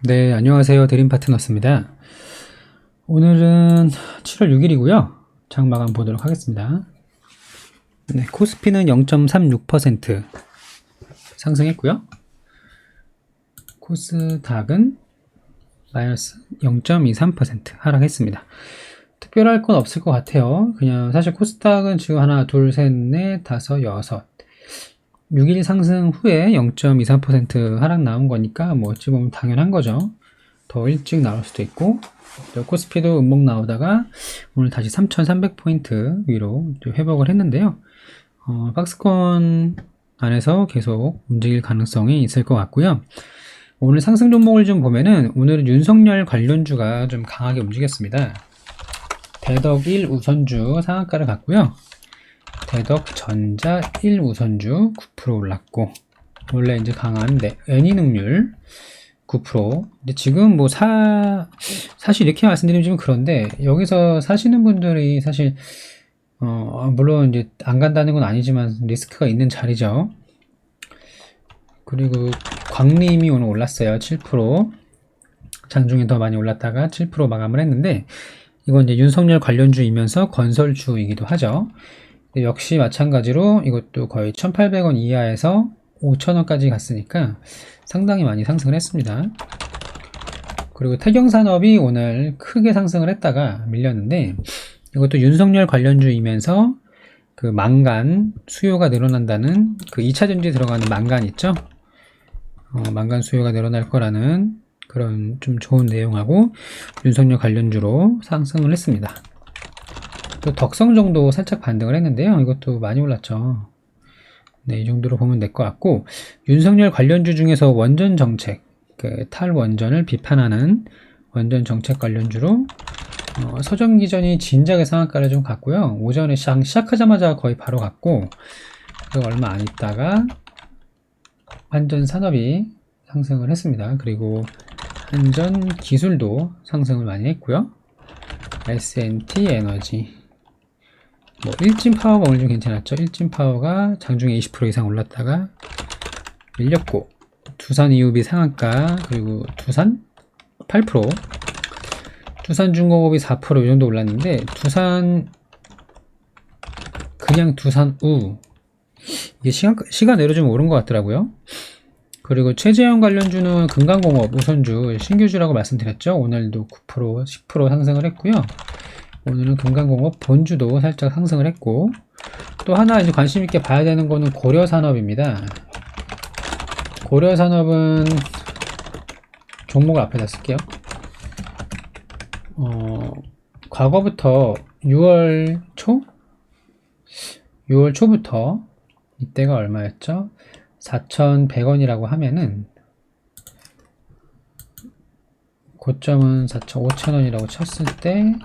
네, 안녕하세요. 드림파트너스입니다. 오늘은 7월 6일이고요. 장마감 보도록 하겠습니다. 네, 코스피는 0.36% 상승했고요. 코스닥은 마이너스 0.23% 하락했습니다. 특별할 건 없을 것 같아요. 그냥 사실 코스닥은 지금 하나, 둘, 셋, 넷, 다섯, 여섯 6일 상승 후에 0.23% 하락 나온 거니까 뭐 어찌 보면 당연한 거죠. 더 일찍 나올 수도 있고, 코스피도 음봉 나오다가 오늘 다시 3,300포인트 위로 회복을 했는데요. 박스권 안에서 계속 움직일 가능성이 있을 것 같고요. 오늘 상승 종목을 좀 보면은 오늘은 윤석열 관련주가 좀 강하게 움직였습니다. 대덕 1 우선주 상한가를 갔고요. 대덕전자 1 우선주 9% 올랐고, 원래 이제 강한 N이능률 9%. 근데 지금 뭐 사실 이렇게 말씀드리면 좀 그런데, 여기서 사시는 분들이 사실 물론 이제 안 간다는 건 아니지만 리스크가 있는 자리죠. 그리고 광림이 오늘 올랐어요. 7%. 장중에 더 많이 올랐다가 7% 마감을 했는데, 이건 이제 윤석열 관련주이면서 건설주이기도 하죠. 역시 마찬가지로 이것도 거의 1,800원 이하에서 5,000원까지 갔으니까 상당히 많이 상승을 했습니다. 그리고 태경산업이 오늘 크게 상승을 했다가 밀렸는데, 이것도 윤석열 관련주이면서 그 망간 수요가 늘어난다는, 그 2차 전지에 들어가는 망간 있죠? 망간 수요가 늘어날 거라는 그런 좀 좋은 내용하고 윤석열 관련주로 상승을 했습니다. 또 덕성정도 살짝 반등을 했는데요. 이것도 많이 올랐죠. 네, 이 정도로 보면 될 것 같고, 윤석열 관련주 중에서 원전 정책, 그 탈원전을 비판하는 원전 정책 관련주로 서점기전이 진작에 상한가를 좀 갔고요. 오전에 시작하자마자 거의 바로 갔고, 그리고 얼마 안 있다가 한전산업이 상승을 했습니다. 그리고 한전기술도 상승을 많이 했고요. S&T 에너지, 뭐 일진파워가 오늘 좀 괜찮았죠. 일진파워가 장중에 20% 이상 올랐다가 밀렸고, 두산이유비 상한가, 그리고 두산 8%, 두산중공업이 4% 이 정도 올랐는데, 그냥 두산우, 이게 시간외로 좀 오른 것 같더라고요. 그리고 최재형 관련주는 금강공업 우선주 신규주라고 말씀드렸죠. 오늘도 9%, 10% 상승을 했고요. 오늘은 금강공업 본주도 살짝 상승을 했고, 또 하나 이제 관심 있게 봐야 되는 거는 고려산업입니다. 고려산업은 종목을 앞에다 쓸게요. 과거부터 6월 초부터 이때가 얼마였죠? 4,100원이라고 하면은 고점은 4,500원이라고 쳤을 때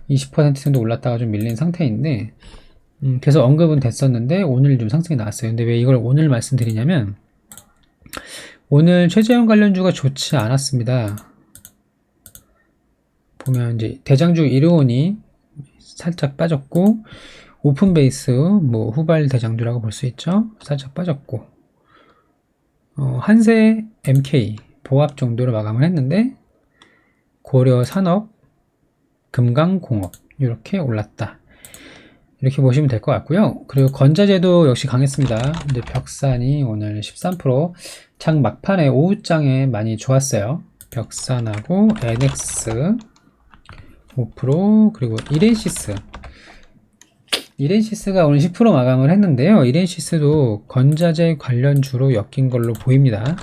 20% 정도 올랐다가 좀 밀린 상태인데, 계속 언급은 됐었는데 오늘 좀 상승이 나왔어요. 근데 왜 이걸 오늘 말씀드리냐면, 오늘 최재형 관련주가 좋지 않았습니다. 보면 이제 대장주 일요원이 살짝 빠졌고, 오픈베이스 뭐 후발 대장주라고 볼 수 있죠. 살짝 빠졌고, 한세 MK 보합 정도로 마감을 했는데, 고려산업, 금강공업 이렇게 올랐다, 이렇게 보시면 될 것 같고요. 그리고 건자재도 역시 강했습니다. 근데 벽산이 오늘 13%, 장 막판에 오후장에 많이 좋았어요. 벽산하고 NX 5%, 그리고 이렌시스가 오늘 10% 마감을 했는데요. 이렌시스도 건자재 관련주로 엮인 걸로 보입니다.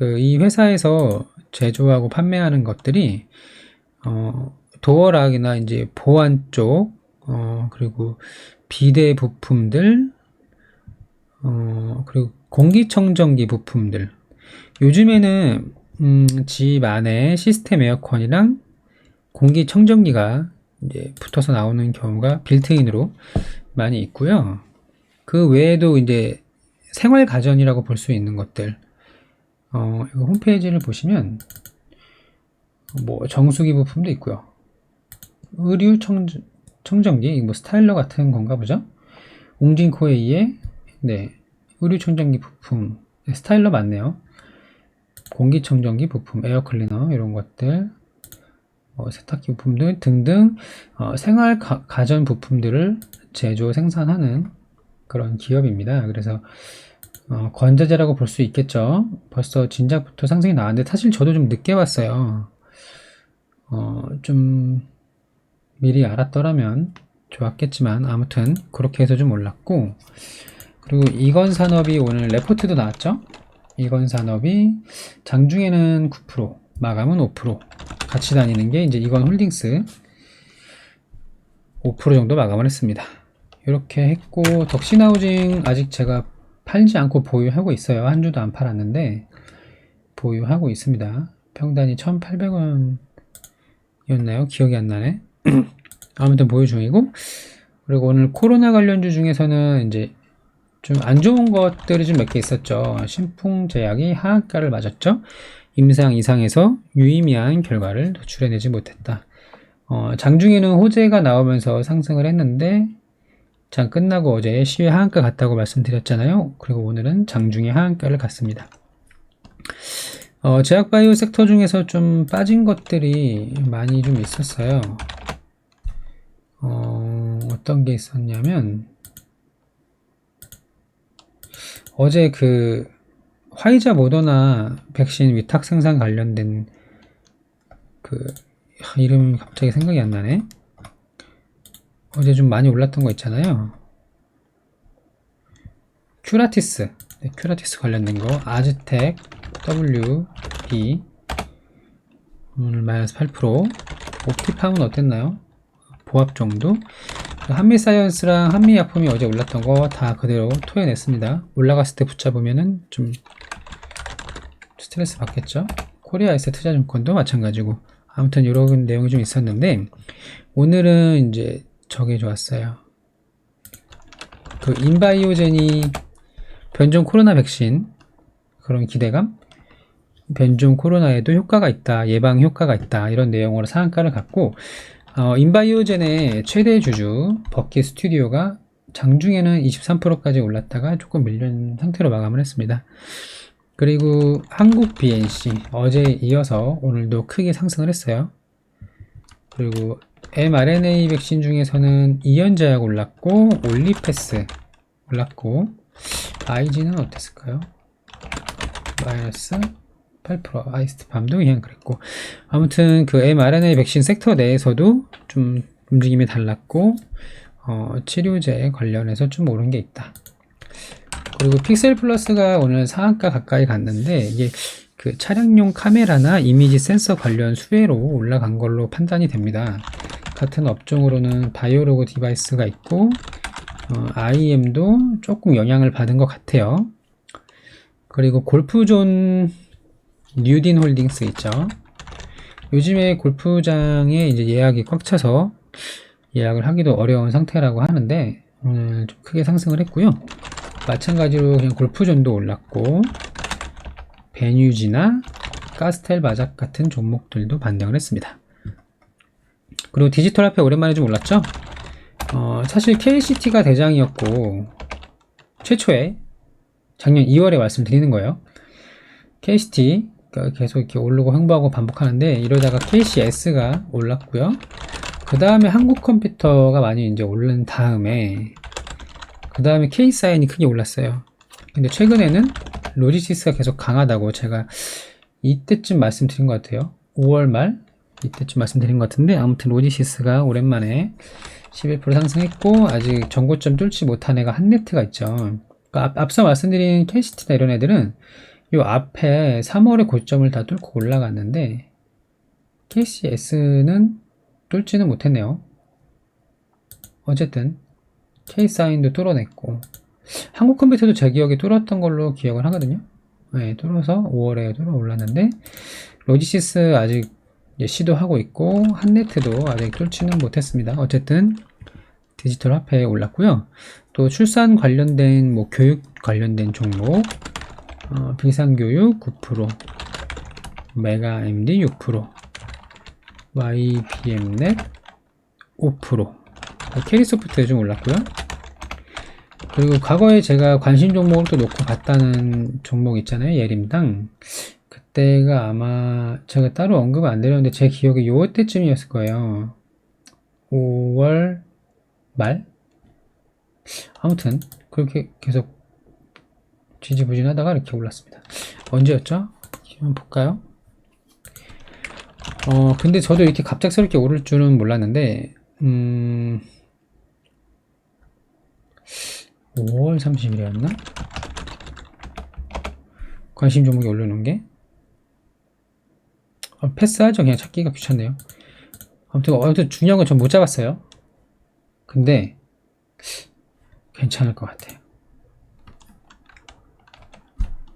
이 회사에서 제조하고 판매하는 것들이 도어락이나 이제 보안 쪽, 그리고 비대 부품들, 그리고 공기청정기 부품들. 요즘에는 집 안에 시스템 에어컨이랑 공기청정기가 이제 붙어서 나오는 경우가 빌트인으로 많이 있고요. 그 외에도 이제 생활 가전이라고 볼 수 있는 것들, 이거 홈페이지를 보시면 뭐 정수기 부품도 있고요. 의류 청정기, 뭐 스타일러 같은 건가 보죠. 웅진코에이의 의류 청정기 부품, 스타일러 맞네요. 공기청정기 부품, 에어클리너 이런 것들, 세탁기 부품들 등등 생활 가전 부품들을 제조 생산하는 그런 기업입니다. 그래서 건자재라고 볼 수 있겠죠. 벌써 진작부터 상승이 나왔는데 사실 저도 좀 늦게 봤어요. 좀 미리 알았더라면 좋았겠지만 아무튼 그렇게 해서 좀 올랐고, 그리고 이건산업이 오늘 레포트도 나왔죠. 이건산업이 장중에는 9%, 마감은 5%, 같이 다니는 게 이제 이건홀딩스 5% 정도 마감을 했습니다. 이렇게 했고, 덕신하우징 아직 제가 팔지 않고 보유하고 있어요. 한 주도 안 팔았는데 보유하고 있습니다. 평단이 1,800원이었나요? 기억이 안 나네. 아무튼 보유 중이고, 그리고 오늘 코로나 관련주 중에서는 이제 좀 안 좋은 것들이 좀 몇 개 있었죠. 신풍제약이 하한가를 맞았죠. 임상 이상에서 유의미한 결과를 도출해내지 못했다. 장중에는 호재가 나오면서 상승을 했는데 장 끝나고 어제 시외 하한가 갔다고 말씀드렸잖아요. 그리고 오늘은 장중에 하한가를 갔습니다. 제약바이오 섹터 중에서 좀 빠진 것들이 많이 좀 있었어요. 어떤 게 있었냐면, 어제 그 화이자 모더나 백신 위탁 생산 관련된 이름이 갑자기 생각이 안 나네. 어제 좀 많이 올랐던 거 있잖아요. 큐라티스, 네, 큐라티스 관련된 거, 아즈텍, WB 오늘 마이너스 8%, 옵티팜은 어땠나요? 보합 정도. 한미사이언스랑 한미약품이 어제 올랐던 거 다 그대로 토해냈습니다. 올라갔을 때 붙잡으면은 좀 스트레스 받겠죠. 코리아에스 투자증권도 마찬가지고. 아무튼 이런 내용이 좀 있었는데, 오늘은 이제 저게 좋았어요. 그 인바이오젠이 변종 코로나 백신, 그런 기대감, 변종 코로나에도 효과가 있다, 예방 효과가 있다, 이런 내용으로 상한가를 갖고, 인바이오젠의 최대 주주 버킷 스튜디오가 장중에는 23%까지 올랐다가 조금 밀린 상태로 마감을 했습니다. 그리고 한국 BNC 어제 이어서 오늘도 크게 상승을 했어요. 그리고 mRNA 백신 중에서는 이연제약 올랐고, 올리패스 올랐고, IG는 어땠을까요? 마이너스 8%, 아이스트팜도 그냥 그랬고, 아무튼 그 mRNA 백신 섹터 내에서도 좀 움직임이 달랐고, 치료제 관련해서 좀 오른 게 있다. 그리고 픽셀 플러스가 오늘 상한가 가까이 갔는데, 이게 그 차량용 카메라나 이미지 센서 관련 수혜로 올라간 걸로 판단이 됩니다. 같은 업종으로는 바이오로그 디바이스가 있고, IM도 조금 영향을 받은 것 같아요. 그리고 골프존 뉴딘 홀딩스 있죠. 요즘에 골프장에 이제 예약이 꽉 차서 예약을 하기도 어려운 상태라고 하는데, 오늘 좀 크게 상승을 했고요. 마찬가지로 그냥 골프존도 올랐고, 베뉴지나 가스텔 바작 같은 종목들도 반등을 했습니다. 그리고 디지털 화폐 오랜만에 좀 올랐죠. 사실 KCT가 대장이었고, 최초에 작년 2월에 말씀드리는 거예요. KCT 계속 이렇게 오르고 횡보하고 반복하는데, 이러다가 KCS가 올랐고요. 그 다음에 한국컴퓨터가 많이 이제 오른 다음에, 그 다음에 K사인이 크게 올랐어요. 근데 최근에는 로지시스가 계속 강하다고 제가 이때쯤 말씀드린 것 같아요. 5월 말 이때쯤 말씀드린 것 같은데, 아무튼 로지시스가 오랜만에 11% 상승했고, 아직 전고점 뚫지 못한 애가 한네트가 있죠. 그러니까 앞서 말씀드린 KCT나 이런 애들은 요 앞에 3월에 고점을 다 뚫고 올라갔는데, KCS는 뚫지는 못했네요. 어쨌든 K사인도 뚫어냈고, 한국컴퓨터도 제 기억에 뚫었던 걸로 기억을 하거든요. 네, 뚫어서 5월에 뚫어 올랐는데, 로지시스 아직 시도하고 있고, 한네트도 아직 뚫지는 못했습니다. 어쨌든 디지털 화폐에 올랐고요. 또 출산 관련된 교육 관련된 종목, 비상교육 9%, 메가MD 6%, YBM넷 5%, 캐리소프트 좀 올랐고요. 그리고 과거에 제가 관심 종목을 또 놓고 봤다는 종목 있잖아요. 예림당. 그때가 아마 제가 따로 언급을 안 드렸는데 제 기억에 요때쯤이었을 거예요. 5월 말? 아무튼 그렇게 계속 지지부진하다가 이렇게 올랐습니다. 언제였죠? 한번 볼까요? 근데 저도 이렇게 갑작스럽게 오를 줄은 몰랐는데 5월 30일이었나? 관심 종목에 올려놓은 게 패스하죠. 그냥 찾기가 귀찮네요. 아무튼 중요한 건 전 못 잡았어요. 근데 괜찮을 것 같아요.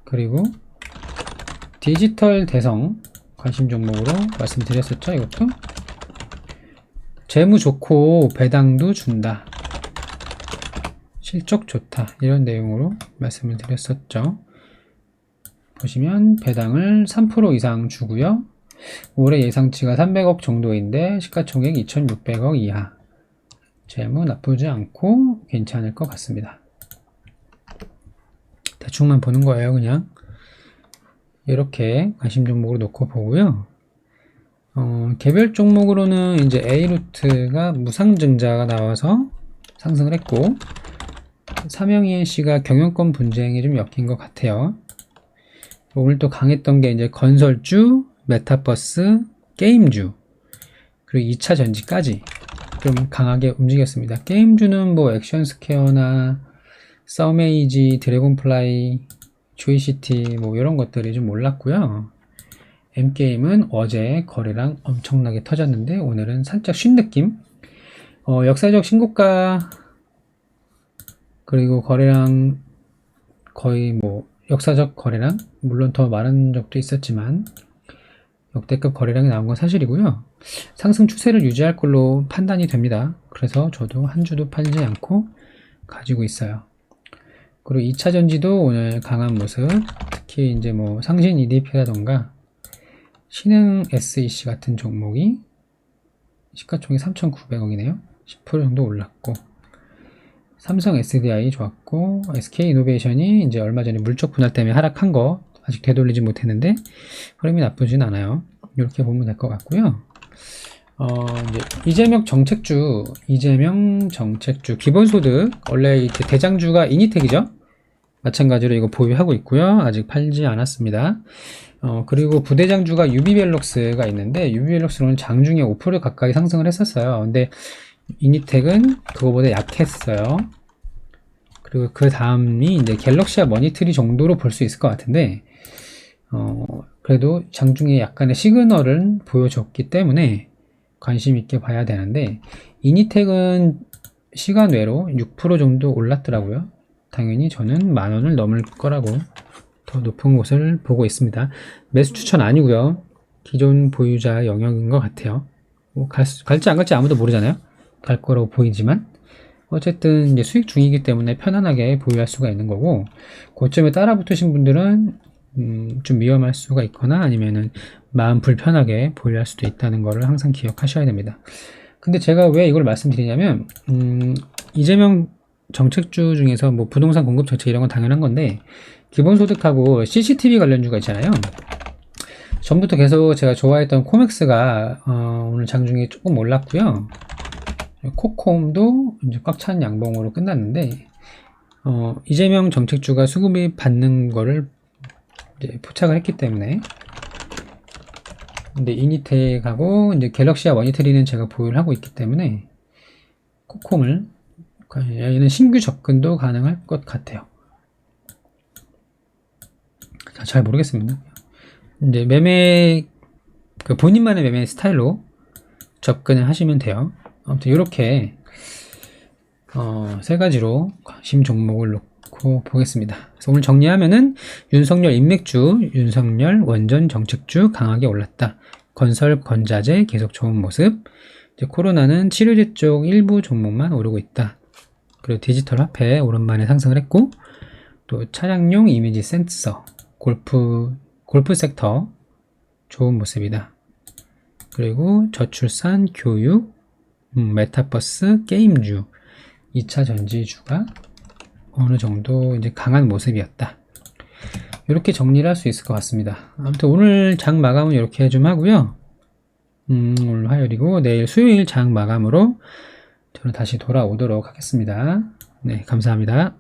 그리고 디지털 대성 관심 종목으로 말씀드렸었죠. 이것도 재무 좋고 배당도 준다, 실적 좋다, 이런 내용으로 말씀을 드렸었죠. 보시면 배당을 3% 이상 주고요. 올해 예상치가 300억 정도인데 시가총액 2,600억 이하, 재무 나쁘지 않고 괜찮을 것 같습니다. 대충만 보는 거예요. 그냥 이렇게 관심 종목으로 놓고 보고요. 개별 종목으로는 이제 A루트가 무상증자가 나와서 상승을 했고, 삼영ENC가 경영권 분쟁이 좀 엮인 것 같아요. 오늘 또 강했던 게 이제 건설주, 메타버스, 게임주, 그리고 2차 전지까지 좀 강하게 움직였습니다. 게임주는 뭐 액션스퀘어나 서메이지, 드래곤플라이, 조이시티 뭐 이런 것들이 좀 올랐고요. M게임은 어제 거래량 엄청나게 터졌는데 오늘은 살짝 쉰 느낌. 역사적 신고가, 그리고 거래량 거의 뭐 역사적 거래량, 물론 더 많은 적도 있었지만 역대급 거래량이 나온 건 사실이고요. 상승 추세를 유지할 걸로 판단이 됩니다. 그래서 저도 한 주도 팔지 않고 가지고 있어요. 그리고 2차 전지도 오늘 강한 모습, 특히 이제 뭐 상신 EDP라던가 신흥 SEC 같은 종목이 시가총액 3,900억이네요. 10% 정도 올랐고, 삼성 SDI 좋았고, SK이노베이션이 이제 얼마 전에 물적 분할 때문에 하락한 거 아직 되돌리지 못했는데 흐름이 나쁘진 않아요. 이렇게 보면 될 것 같고요. 이제 이재명 정책주, 기본소득, 원래 이제 대장주가 이니텍이죠. 마찬가지로 이거 보유하고 있고요. 아직 팔지 않았습니다. 그리고 부대장주가 유비벨록스가 있는데, 유비벨록스는 장중에 5% 가까이 상승을 했었어요. 근데 이니텍은 그거보다 약했어요. 그리고 그 다음이 이제 갤럭시와 머니트리 정도로 볼 수 있을 것 같은데, 그래도 장중에 약간의 시그널을 보여줬기 때문에 관심 있게 봐야 되는데, 이니텍은 시간 외로 6% 정도 올랐더라고요. 당연히 저는 10,000원을 넘을 거라고 더 높은 곳을 보고 있습니다. 매수 추천 아니고요. 기존 보유자 영역인 것 같아요. 뭐 갈지 안 갈지 아무도 모르잖아요. 갈 거라고 보이지만 어쨌든 이제 수익 중이기 때문에 편안하게 보유할 수가 있는 거고, 고점에 따라 붙으신 분들은 좀 위험할 수가 있거나 아니면은 마음 불편하게 보유할 수도 있다는 거를 항상 기억하셔야 됩니다. 근데 제가 왜 이걸 말씀드리냐면, 이재명 정책주 중에서 뭐 부동산 공급 정책 이런 건 당연한 건데, 기본소득하고 CCTV 관련주가 있잖아요. 전부터 계속 제가 좋아했던 코맥스가 오늘 장중에 조금 올랐고요. 코콤도 이제 꽉 찬 양봉으로 끝났는데, 이재명 정책주가 수급이 받는 거를 이제 포착을 했기 때문에. 근데 이니텍하고 이제 갤럭시와 머니터리는 제가 보유를 하고 있기 때문에 코콤을, 얘는 신규 접근도 가능할 것 같아요. 잘 모르겠습니다. 이제 매매, 본인만의 매매 스타일로 접근을 하시면 돼요. 아무튼 이렇게 세 가지로 관심 종목을 놓고 보겠습니다. 그래서 오늘 정리하면은 윤석열 인맥주, 윤석열 원전 정책주 강하게 올랐다. 건설 건자재 계속 좋은 모습. 이제 코로나는 치료제 쪽 일부 종목만 오르고 있다. 그리고 디지털 화폐 오랜만에 상승을 했고, 또 차량용 이미지 센서, 골프 섹터 좋은 모습이다. 그리고 저출산, 교육, 메타버스, 게임주, 2차 전지주가 어느 정도 이제 강한 모습이었다. 이렇게 정리를 할 수 있을 것 같습니다. 아무튼 오늘 장 마감은 이렇게 좀 하고요. 오늘 화요일이고 내일 수요일 장 마감으로 저는 다시 돌아오도록 하겠습니다. 네, 감사합니다.